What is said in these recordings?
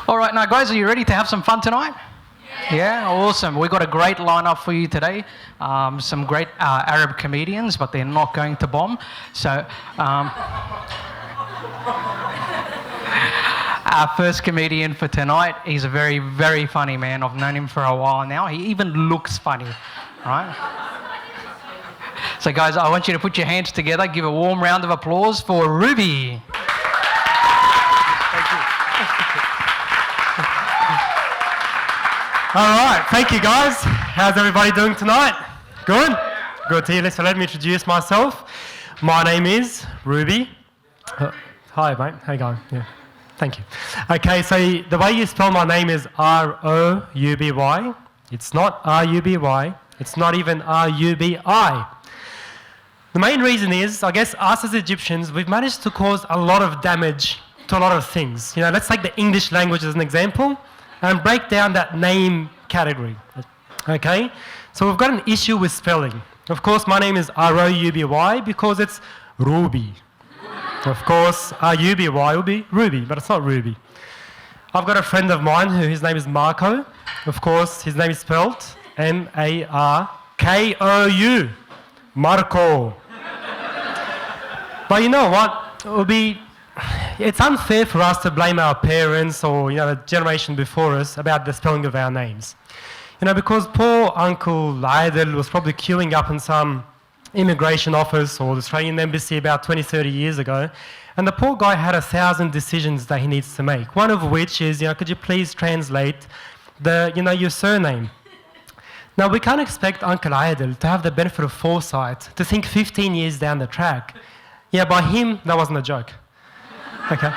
All right, now guys, are you ready to have some fun tonight? Yeah, awesome. We've got a great lineup for you today. Some great Arab comedians, but they're not going to bomb. So, our first comedian for tonight, he's a very, very funny man. I've known him for a while now. He even looks funny, right? So guys, I want you to put your hands together, give a warm round of applause for Rouby. All right, thank you guys. How's everybody doing tonight? Good? Good to hear. So let me introduce myself. My name is Rouby. Hi mate, how you going? Yeah, thank you. Okay, so the way you spell my name is R-O-U-B-Y. It's not R-U-B-Y. It's not even R-U-B-I. The main reason is, I guess us as Egyptians, we've managed to cause a lot of damage to a lot of things. You know, let's take the English language as an example and break down that name category, okay? So we've got an issue with spelling. Of course, my name is R-O-U-B-Y because it's Rouby. Of course, R-U-B-Y will be Rouby, but it's not Rouby. I've got a friend of mine his name is Marco. Of course, his name is spelled M-A-R-K-O-U. Marco. But you know what? It's unfair for us to blame our parents or the generation before us about the spelling of our names. Because poor Uncle Aidel was probably queuing up in some immigration office or the Australian embassy about 20, 30 years ago, and the poor guy had 1,000 decisions that he needs to make. One of which is, could you please translate your surname? Now, we can't expect Uncle Aidel to have the benefit of foresight to think 15 years down the track. Yeah, by him, that wasn't a joke. Okay.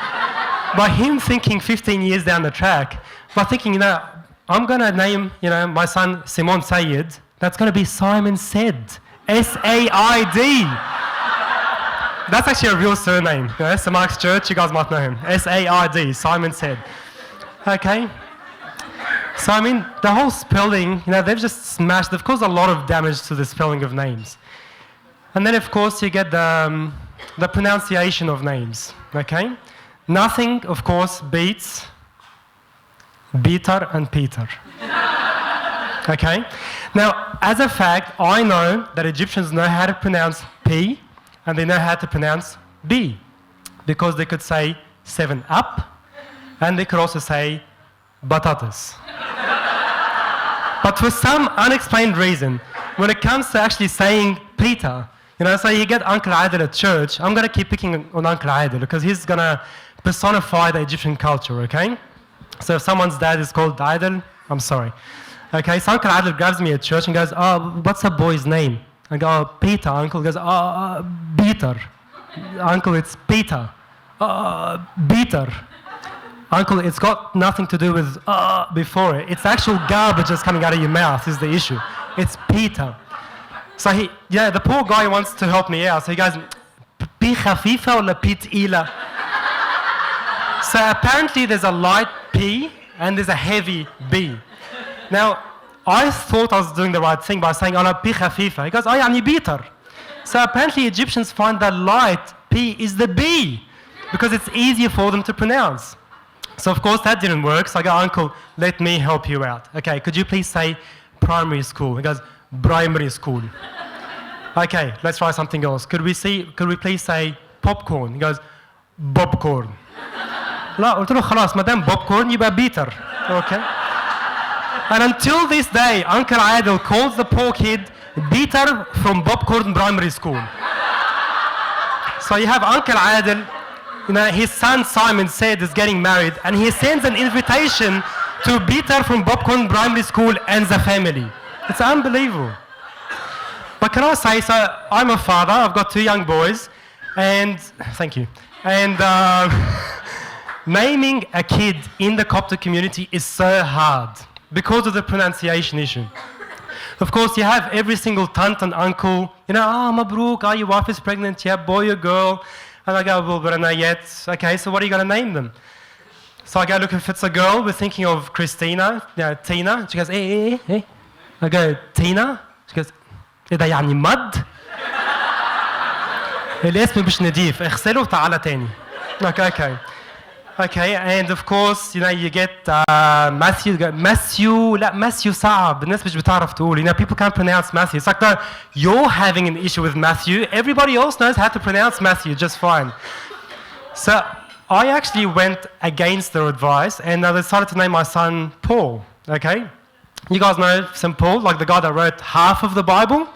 By him thinking 15 years down the track, by thinking, I'm going to name, my son Simon Sayed, that's going to be Simon Said. S-A-I-D. That's actually a real surname. St. Mark's Church, you guys might know him. S-A-I-D, Simon Said. Okay. So, the whole spelling, they've just they've caused a lot of damage to the spelling of names. And then, of course, you get the pronunciation of names, okay? Nothing, of course, beats Beater and Peter, okay? Now, as a fact, I know that Egyptians know how to pronounce P and they know how to pronounce B because they could say 7 up and they could also say batatas. But for some unexplained reason, when it comes to actually saying Peter, so you get Uncle Aidel at church, I'm going to keep picking on Uncle Aidel because he's going to personify the Egyptian culture, okay? So if someone's dad is called Aidel, I'm sorry. Okay, so Uncle Aidel grabs me at church and goes, what's a boy's name? I go, Peter. Uncle goes, Peter. Uncle, it's Peter. Peter. Uncle, it's got nothing to do with before it. It's actual garbage that's coming out of your mouth is the issue. It's Peter. So the poor guy wants to help me out. So he goes, Pi khafifa or pi t'ila? So apparently there's a light P and there's a heavy B. Now, I thought I was doing the right thing by saying, pi khafifa. He goes, yani Peter. So apparently Egyptians find that light P is the B because it's easier for them to pronounce. So of course that didn't work. So I go, Uncle, let me help you out. Okay, could you please say primary school? He goes, primary school. Okay, let's try something else. Could we please say popcorn? He goes, popcorn. لا قلت له خلاص ما دام popcorn يبقى Peter. Okay. And until this day, Uncle Aidel calls the poor kid Peter from popcorn primary school. So you have Uncle Aidel, his son Simon Said is getting married, and he sends an invitation to Peter from popcorn primary school and the family. It's unbelievable. But can I say, so I'm a father, I've got 2 young boys, and thank you. And naming a kid in the Coptic community is so hard because of the pronunciation issue. Of course, you have every single tant and uncle, Mabrook, your wife is pregnant, yeah, boy or girl. And I go, well, but I'm not yet. Okay, so what are you going to name them? So I go, look, if it's a girl, we're thinking of Christina, Tina. She goes, hey. I go, Tina? She goes, إذا يعني مد؟ الاسم مش نضيف، اغسله وتعالى تاني. Okay. Okay, and of course, you get Matthew, Matthew صعب الناس مش بتعرف تقول. People can't pronounce Matthew. It's like, no, you're having an issue with Matthew. Everybody else knows how to pronounce Matthew just fine. So I actually went against their advice, and I decided to name my son Paul. Okay, you guys know St. Paul, like the guy that wrote half of the Bible.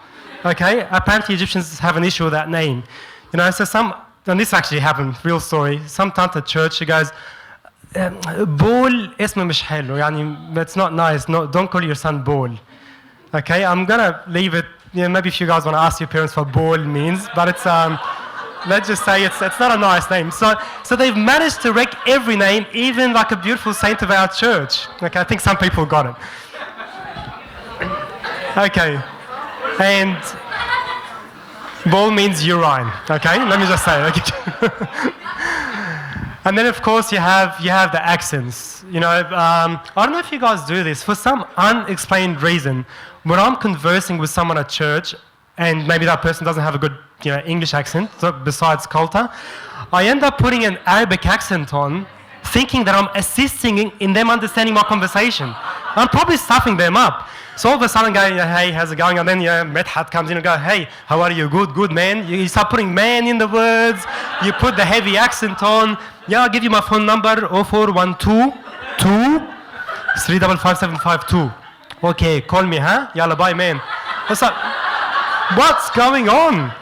Okay, apparently Egyptians have an issue with that name. So and this actually happened, real story. Some tant at church, she goes, Bol اسمه مش حلو, it's not nice. No, don't call your son Bol. Okay, I'm gonna leave it. Maybe if you guys want to ask your parents what Bol means, but it's let's just say it's not a nice name. So they've managed to wreck every name, even like a beautiful saint of our church. Okay, I think some people got it. Okay, and Bol means urine, okay? Let me just say. Okay? And then, of course, you have the accents. I don't know if you guys do this. For some unexplained reason, when I'm conversing with someone at church, and maybe that person doesn't have a good English accent, so besides Kolta, I end up putting an Arabic accent on, thinking that I'm assisting in them understanding my conversation. I'm probably stuffing them up. So all of a sudden, going, hey, how's it going? And then Medhat comes in and goes, hey, how are you? Good, man. You start putting man in the words. You put the heavy accent on. Yeah, I'll give you my phone number, 0412 355 Okay, call me, huh? Yalla, bye, man. It's like, what's going on?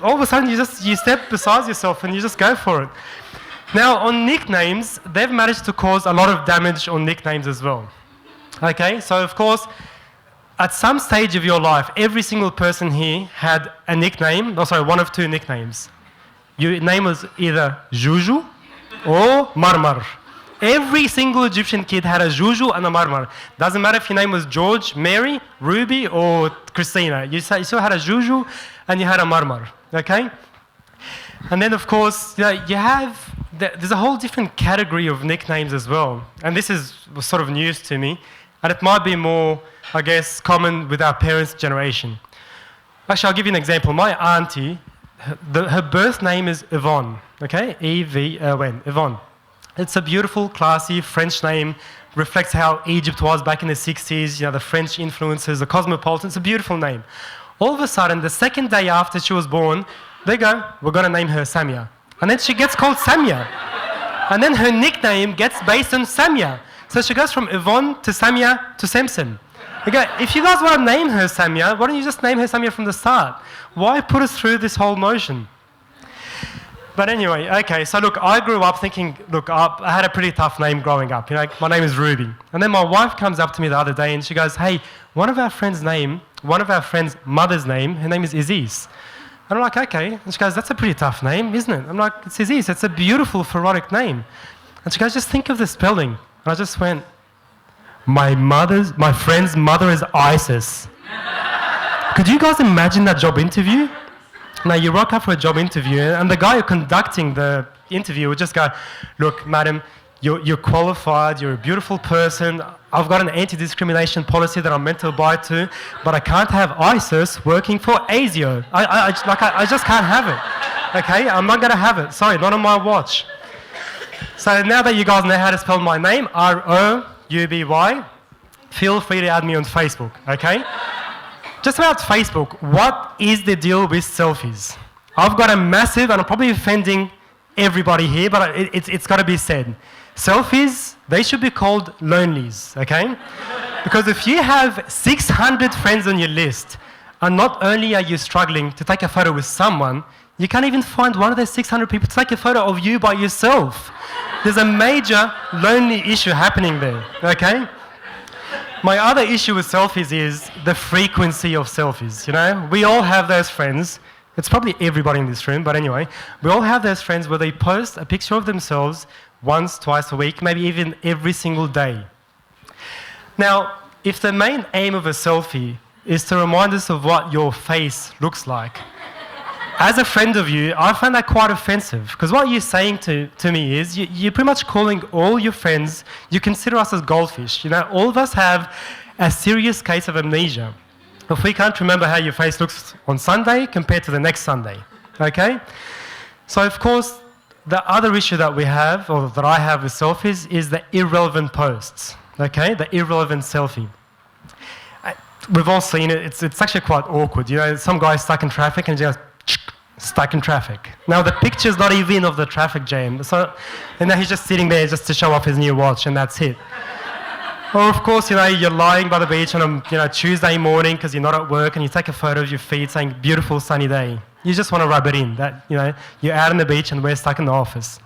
All of a sudden, you step beside yourself and you just go for it. Now, on nicknames, they've managed to cause a lot of damage on nicknames as well. Okay, so of course, at some stage of your life, every single person here had a nickname, one of two nicknames. Your name was either Juju or Marmar. Every single Egyptian kid had a Juju and a Marmar. Doesn't matter if your name was George, Mary, Rouby, or Christina. You still had a Juju and you had a Marmar, okay? And then, of course, there's a whole different category of nicknames as well. And this was sort of news to me. And it might be more, I guess, common with our parents' generation. Actually, I'll give you an example. My auntie, her birth name is Yvonne, okay? E-V-O-N, Yvonne. It's a beautiful, classy French name, reflects how Egypt was back in the 60s, the French influences, the cosmopolitan. It's a beautiful name. All of a sudden, the second day after she was born, they go, we're going to name her Samia. And then she gets called Samia. And then her nickname gets based on Samia. So she goes from Yvonne to Samia to Samson. Okay, if you guys want to name her Samia, why don't you just name her Samia from the start? Why put us through this whole motion? But anyway, okay, so look, I grew up thinking, I had a pretty tough name growing up. My name is Rouby. And then my wife comes up to me the other day and she goes, hey, one of our friends' mother's name, her name is Aziz. And I'm like, okay. And she goes, that's a pretty tough name, isn't it? I'm like, it's Aziz. It's a beautiful pharaonic name. And she goes, just think of the spelling. And I just went, my friend's mother is Isis. Could you guys imagine that job interview? Now, you rock up for a job interview, and the guy conducting the interview would just go, look, madam, you're qualified, you're a beautiful person, I've got an anti-discrimination policy that I'm meant to abide to, but I can't have ISIS working for ASIO. I just can't have it. Okay, I'm not going to have it. Sorry, not on my watch. So now that you guys know how to spell my name, R-O-U-B-Y, feel free to add me on Facebook, okay? Just about Facebook, what is the deal with selfies? I've got a massive, and I'm probably offending everybody here, but it's got to be said. Selfies, they should be called lonelies, okay? Because if you have 600 friends on your list, and not only are you struggling to take a photo with someone, you can't even find one of those 600 people to take a photo of you by yourself. There's a major lonely issue happening there, okay? My other issue with selfies is the frequency of selfies, We all have those friends. It's probably everybody in this room, but anyway. We all have those friends where they post a picture of themselves once, twice a week, maybe even every single day. Now, if the main aim of a selfie is to remind us of what your face looks like, as a friend of you, I find that quite offensive, because what you're saying to me is you're pretty much calling all your friends, you consider us as goldfish. All of us have a serious case of amnesia. If we can't remember how your face looks on Sunday compared to the next Sunday, okay? So, of course, the other issue that we have, or that I have with selfies, is the irrelevant posts, okay? The irrelevant selfie. We've all seen it. It's actually quite awkward. You know, some guy's stuck in traffic and just stuck in traffic. Now, the picture's not even of the traffic jam. And now he's just sitting there just to show off his new watch, and that's it. Or, of course, you know, you're lying by the beach on a Tuesday morning because you're not at work, and you take a photo of your feet saying, beautiful sunny day. You just want to rub it in that, you know, you're out on the beach and we're stuck in the office.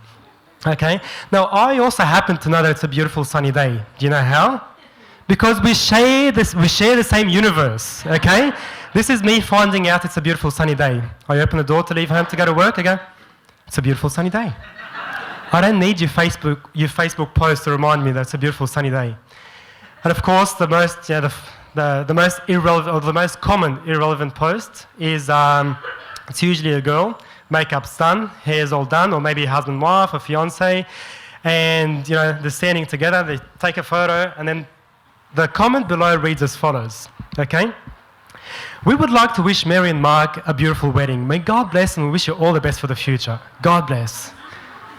Okay? Now, I also happen to know that it's a beautiful sunny day. Do you know how? Because we share the same universe, okay? This is me finding out it's a beautiful sunny day. I open the door to leave home to go to work, I go, it's a beautiful sunny day. I don't need your Facebook post to remind me that it's a beautiful sunny day. And of course, the most irrelevant, or the most common irrelevant post is, it's usually a girl, makeup's done, hair's all done, or maybe a husband, wife, or fiance, and you know, they're standing together, they take a photo, and then the comment below reads as follows, okay? We would like to wish Mary and Mark a beautiful wedding. May God bless, and we wish you all the best for the future. God bless.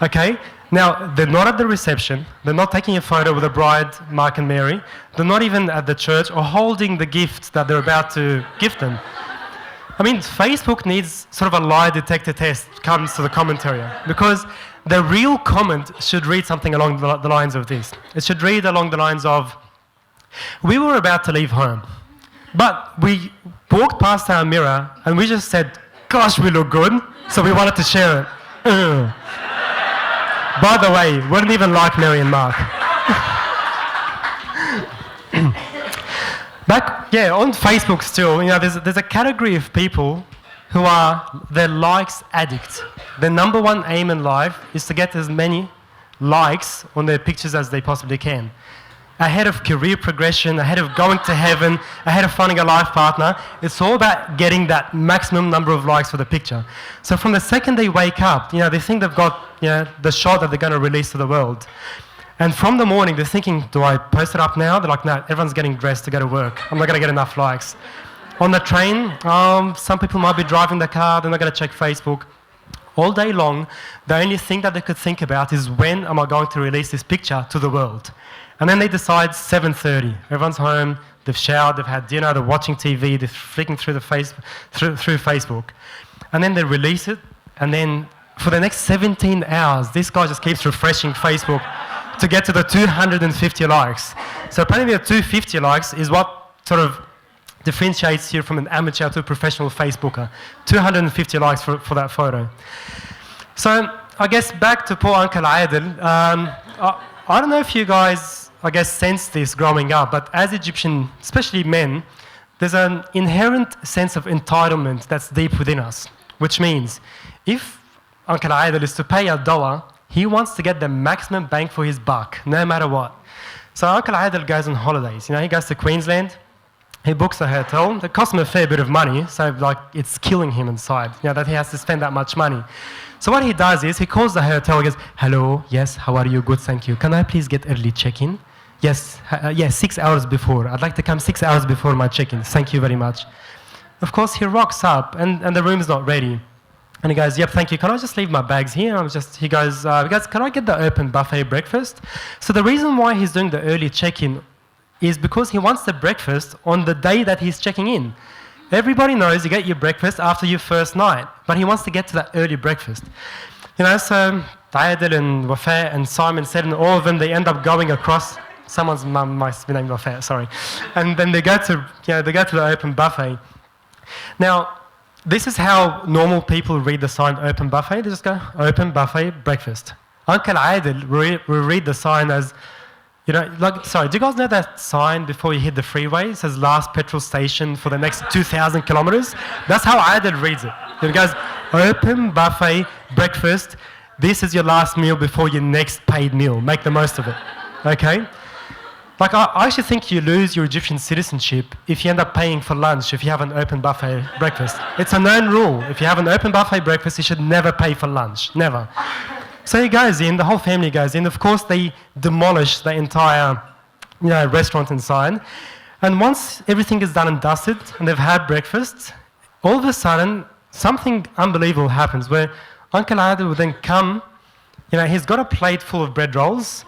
Okay? Now, they're not at the reception. They're not taking a photo with the bride, Mark and Mary. They're not even at the church or holding the gift that they're about to gift them. I mean, Facebook needs sort of a lie detector test comes to the comment area, because the real comment should read something along the lines of this. It should read along the lines of, we were about to leave home, but we walked past our mirror and we just said, gosh, we look good, so we wanted to share it. By the way, wouldn't even like Mary and Mark. On Facebook still, you know, there's a category of people who are the likes addicts. Their number one aim in life is to get as many likes on their pictures as they possibly can. Ahead of career progression, ahead of going to heaven, ahead of finding a life partner, it's all about getting that maximum number of likes for the picture. So from the second they wake up, you know, they think they've got, you know, the shot that they're going to release to the world. And from the morning, they're thinking, do I post it up now? They're like, no, everyone's getting dressed to go to work. I'm not going to get enough likes. On the train, some people might be driving the car, they're not going to check Facebook. All day long, the only thing that they could think about is, when am I going to release this picture to the world? And then they decide 7:30. Everyone's home, they've showered, they've had dinner, they're watching TV, they're flicking through through Facebook. And then they release it, and then for the next 17 hours, this guy just keeps refreshing Facebook to get to the 250 likes. So apparently the 250 likes is what sort of differentiates you from an amateur to a professional Facebooker. 250 likes for that photo. So I guess back to poor Uncle Adel. I don't know if you guys, I guess, sense this growing up, but as Egyptian, especially men, there's an inherent sense of entitlement that's deep within us, which means if Uncle Adel is to pay $1, he wants to get the maximum bang for his buck, no matter what. So Uncle Adel goes on holidays. You know, he goes to Queensland, he books a hotel. It costs him a fair bit of money, so like it's killing him inside, you know, that he has to spend that much money. So what he does is he calls the hotel, he goes, hello, yes, how are you? Good, thank you. Can I please get early check-in? Yes, 6 hours before. I'd like to come 6 hours before my check-in. Thank you very much. Of course, he rocks up and the room's not ready. And he goes, yep, thank you. Can I just leave my bags here? He goes, can I get the open buffet breakfast? So the reason why he's doing the early check-in is because he wants the breakfast on the day that he's checking in. Everybody knows you get your breakfast after your first night, but he wants to get to that early breakfast. You know, so Adel and Wafa and Simon said, and all of them, they end up going across. Someone's mum might be named Wafa, sorry. And then they go to the open buffet. Now, this is how normal people read the sign open buffet. They just go, open buffet breakfast. Uncle Adel will read the sign as, you know, like, sorry, do you guys know that sign before you hit the freeway? It says last petrol station for the next 2,000 kilometers. That's how Adel reads it. It goes, open buffet breakfast. This is your last meal before your next paid meal. Make the most of it, okay? Like, I actually think you lose your Egyptian citizenship if you end up paying for lunch if you have an open buffet breakfast. It's a known rule. If you have an open buffet breakfast, you should never pay for lunch, never. So he goes in, the whole family goes in. Of course, they demolish the entire, you know, restaurant inside. And once everything is done and dusted and they've had breakfast, all of a sudden, something unbelievable happens where Uncle Adel will then come He's got a plate full of bread rolls.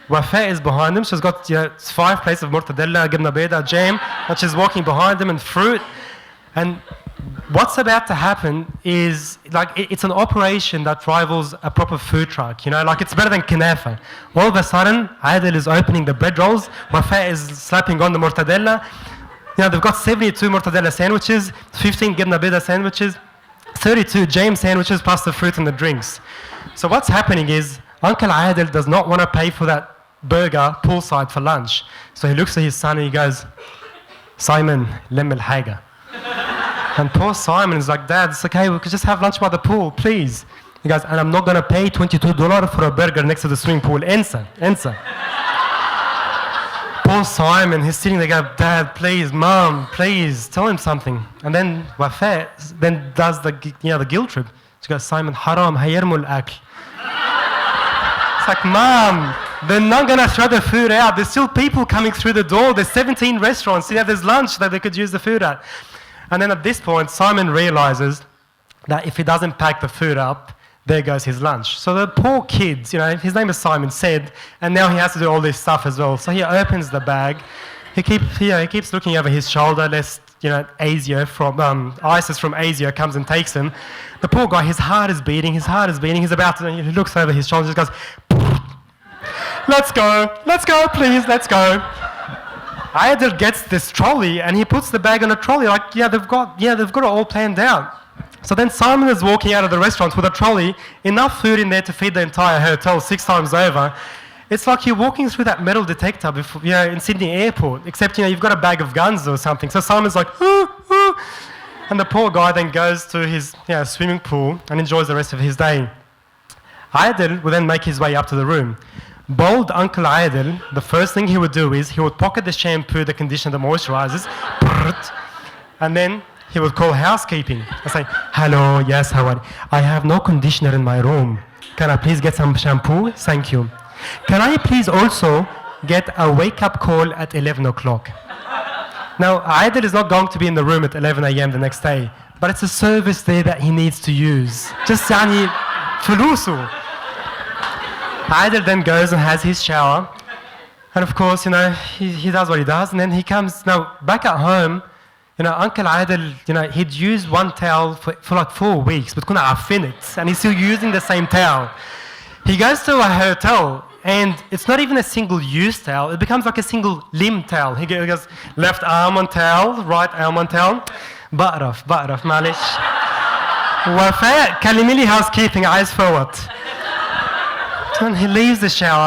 Wafa is behind him. She's got 5 plates of mortadella, gibna beda, jam, and she's walking behind him and fruit. And what's about to happen is it's an operation that rivals a proper food truck. It's better than Kinafa. All of a sudden, Adil is opening the bread rolls. Wafa is slapping on the mortadella. They've got 72 mortadella sandwiches, 15 gibna beda sandwiches, 32 jam sandwiches plus the fruit and the drinks. So what's happening is Uncle Adil does not want to pay for that burger poolside for lunch. So he looks at his son and he goes, Simon, lem el haga. And poor Simon is like, Dad, it's okay, we could just have lunch by the pool, please. He goes, and I'm not going to pay $22 for a burger next to the swimming pool. Ensa. Poor Simon, he's sitting there going, Dad, please, Mom, please, tell him something. And then Wafa then does the guilt trip. She goes, Simon, haram, hayarmul akl. It's like, Mom, they're not going to throw the food out. There's still people coming through the door. There's 17 restaurants. There's lunch that they could use the food at. And then at this point, Simon realizes that if he doesn't pack the food up, there goes his lunch. So the poor kid, his name is Simon, said, and now he has to do all this stuff as well. So he opens the bag. He keeps looking over his shoulder, lest ISIS from Asia comes and takes him. The poor guy, his heart is beating. He's about to, he looks over his shoulder, just goes, let's go, please, let's go. Adil gets this trolley and he puts the bag on a trolley. They've got it all planned out. So then Simon is walking out of the restaurant with a trolley, enough food in there to feed the entire hotel 6 times over. It's like you're walking through that metal detector before, in Sydney Airport, except you've got a bag of guns or something. So Simon's like, ooh, ooh. And the poor guy then goes to his swimming pool and enjoys the rest of his day. Adil will then make his way up to the room. Bold Uncle Adil, the first thing he would do is he would pocket the shampoo, the conditioner, the moisturizers, and then he would call housekeeping and say, hello, yes, how are you? I have no conditioner in my room. Can I please get some shampoo? Thank you. Can I please also get a wake-up call at 11 o'clock? Now, Adil is not going to be in the room at 11 a.m. the next day, but it's a service there that he needs to use. Just fulusu. Adil then goes and has his shower, and of course, he does what he does, and then he comes, now, back at home, Uncle Adil, he'd used one towel for like 4 weeks, but couldn't affin it, and he's still using the same towel. He goes to a hotel, and it's not even a single-use towel, it becomes like a single limb towel. He goes, left arm on towel, right arm on towel, ba'raf, malish. Wafa, kalimili housekeeping, eyes forward. And he leaves the shower.